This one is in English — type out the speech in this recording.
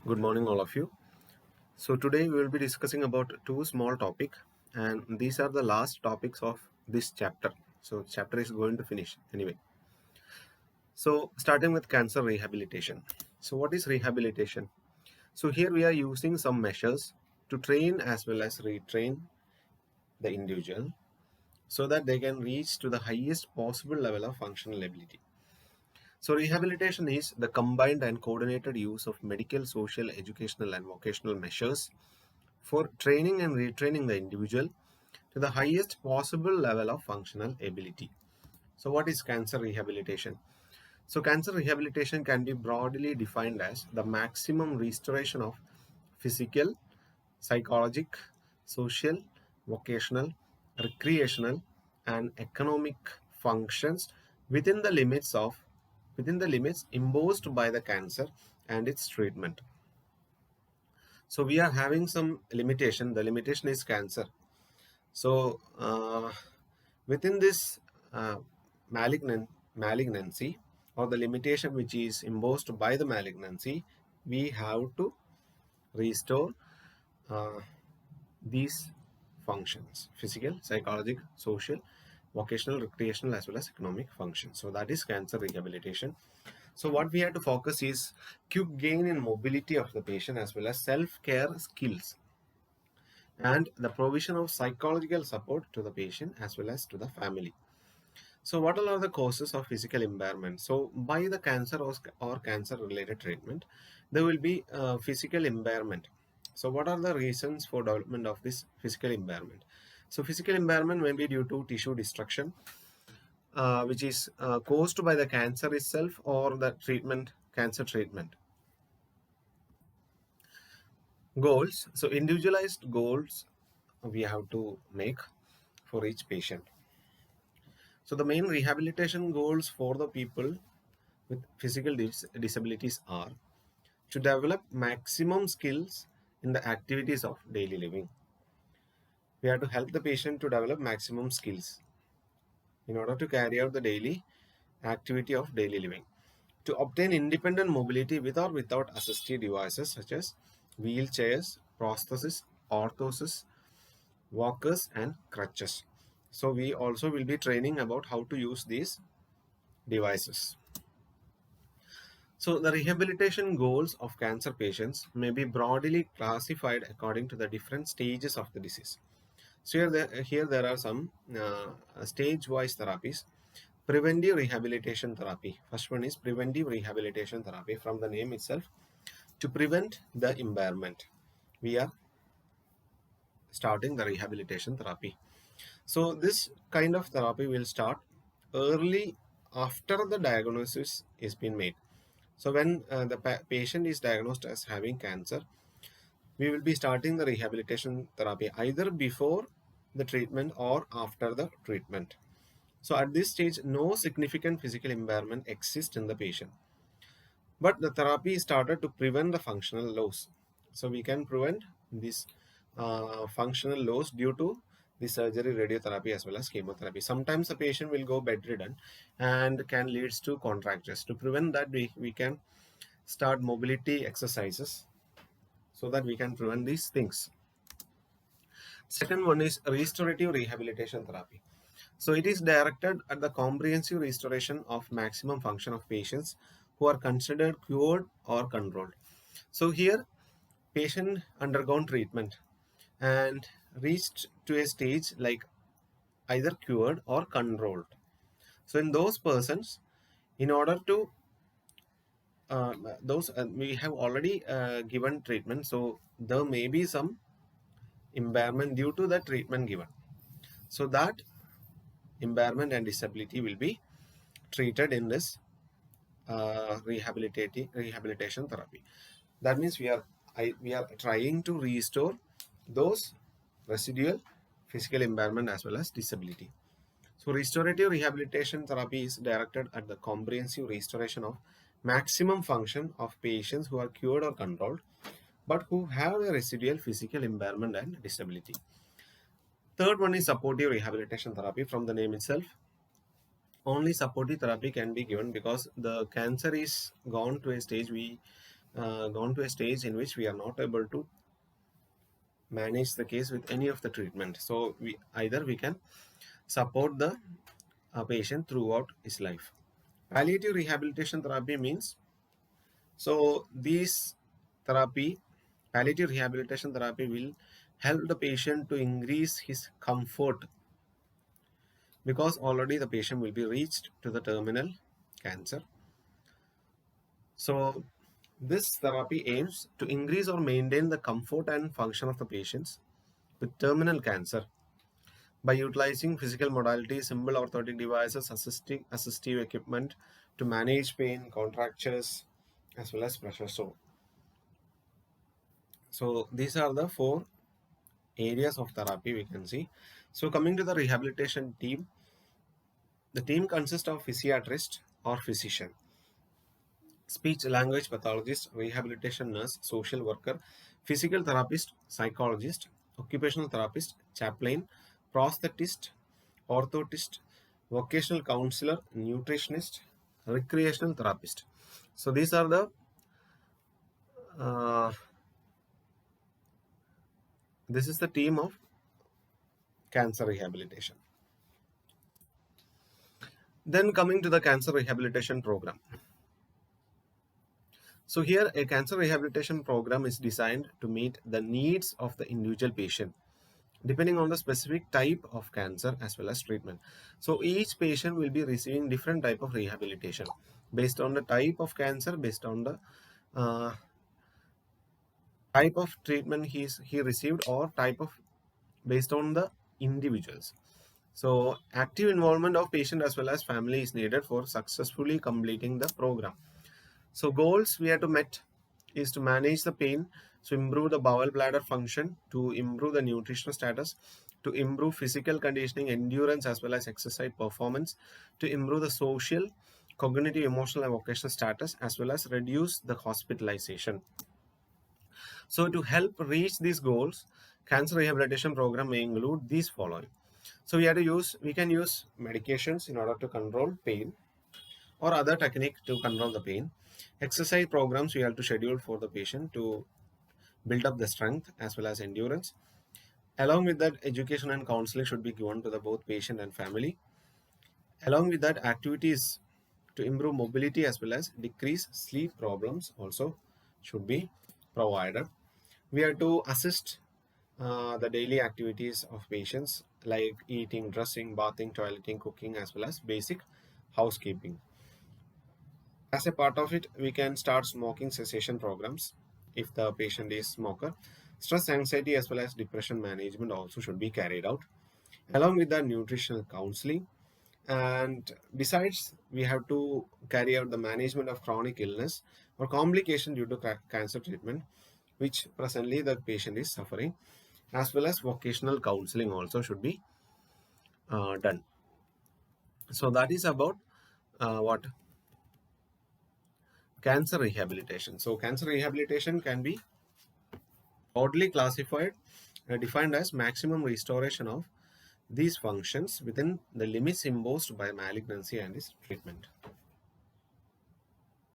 Good morning, all of you. So today we will be discussing about two small topic, and these are the last topics of this chapter. So chapter is going to finish anyway. So starting with cancer rehabilitation. So what is rehabilitation? So here we are using some measures to train as well as retrain the individual so that they can reach to the highest possible level of functional ability. So rehabilitation is the combined and coordinated use of medical, social, educational and vocational measures for training and retraining the individual to the highest possible level of functional ability. So what is cancer rehabilitation? So cancer rehabilitation can be broadly defined as the maximum restoration of physical, psychological, social, vocational, recreational and economic functions within the limits imposed by the cancer and its treatment. So we are having some limitation. The limitation is cancer. So within this uh, malignancy or the limitation which is imposed by the malignancy, we have to restore uh, these functions: physical, psychological, social, vocational, recreational as well as economic functions. So that is cancer rehabilitation. So what we have to focus is quick gain in mobility of the patient as well as self-care skills and the provision of psychological support to the patient as well as to the family. So what are the causes of physical impairment? So by the cancer or cancer related treatment, there will be physical impairment. So what are the reasons for development of this physical impairment? So physical impairment may be due to tissue destruction, which is caused by the cancer itself or the cancer treatment. Goals. So individualized goals we have to make for each patient. So the main rehabilitation goals for the people with physical disabilities are to develop maximum skills in the activities of daily living. We have to help the patient to develop maximum skills in order to carry out the daily activity of daily living. To obtain independent mobility with or without assistive devices such as wheelchairs, prosthesis, orthoses, walkers and crutches. So we also will be training about how to use these devices. So the rehabilitation goals of cancer patients may be broadly classified according to the different stages of the disease. So here there are some stage-wise therapies. Preventive rehabilitation therapy. First one is preventive rehabilitation therapy. From the name itself, to prevent the impairment, we are starting the rehabilitation therapy. So this kind of therapy will start early after the diagnosis is been made. So when the patient is diagnosed as having cancer, we will be starting the rehabilitation therapy either before the treatment or after the treatment. So at this stage, no significant physical impairment exists in the patient. But the therapy is started to prevent the functional loss. So we can prevent this functional loss due to the surgery, radiotherapy as well as chemotherapy. Sometimes the patient will go bedridden and can leads to contractures. To prevent that, we can start mobility exercises so that we can prevent these things. Second one is restorative rehabilitation therapy. So it is directed at the comprehensive restoration of maximum function of patients who are considered cured or controlled. So here patient undergone treatment and reached to a stage like either cured or controlled. So in those persons, in order to those we have already given treatment, so there may be some impairment due to the treatment given. So that impairment and disability will be treated in this rehabilitation therapy. That means we are trying to restore those residual physical impairment as well as disability. So restorative rehabilitation therapy is directed at the comprehensive restoration of maximum function of patients who are cured or controlled but who have a residual physical impairment and disability. Third one is supportive rehabilitation therapy. From the name itself, only supportive therapy can be given because the cancer is gone to a stage gone to a stage in which we are not able to manage the case with any of the treatment. So we can support the patient throughout his life. Palliative rehabilitation therapy means, so these therapy, palliative rehabilitation therapy will help the patient to increase his comfort, because already the patient will be reached to the terminal cancer. So this therapy aims to increase or maintain the comfort and function of the patients with terminal cancer by utilizing physical modalities, simple orthotic devices, assistive equipment to manage pain, contractures, as well as pressure. So these are the four areas of therapy we can see. So coming to the rehabilitation team, the team consists of physiatrist or physician, speech language pathologist, rehabilitation nurse, social worker, physical therapist, psychologist, occupational therapist, chaplain, prosthetist, orthotist, vocational counselor, nutritionist, recreational therapist. So these are the uh, this is the team of cancer rehabilitation. Then coming to the cancer rehabilitation program. So here a cancer rehabilitation program is designed to meet the needs of the individual patient depending on the specific type of cancer as well as treatment. So each patient will be receiving different type of rehabilitation based on the type of cancer, based on the uh, type of treatment he received, or type of based on the individuals. So active involvement of patient as well as family is needed for successfully completing the program. So goals we have to met is to manage the pain, to improve the bowel bladder function, to improve the nutritional status, to improve physical conditioning, endurance as well as exercise performance, to improve the social, cognitive, emotional and vocational status, as well as reduce the hospitalization. So to help reach these goals, cancer rehabilitation program may include these following. So we can use medications in order to control pain, or other technique to control the pain. Exercise programs we have to schedule for the patient to build up the strength as well as endurance. Along with that, education and counseling should be given to the both patient and family. Along with that, activities to improve mobility as well as decrease sleep problems also should be provided. We have to assist the daily activities of patients like eating, dressing, bathing, toileting, cooking, as well as basic housekeeping. As a part of it, we can start smoking cessation programs if the patient is smoker. Stress, anxiety, as well as depression management also should be carried out, along with the nutritional counseling. And besides, we have to carry out the management of chronic illness or complication due to cancer treatment, which presently the patient is suffering, as well as vocational counseling also should be done. So that is about what cancer rehabilitation. So cancer rehabilitation can be broadly classified, defined as maximum restoration of these functions within the limits imposed by malignancy and its treatment.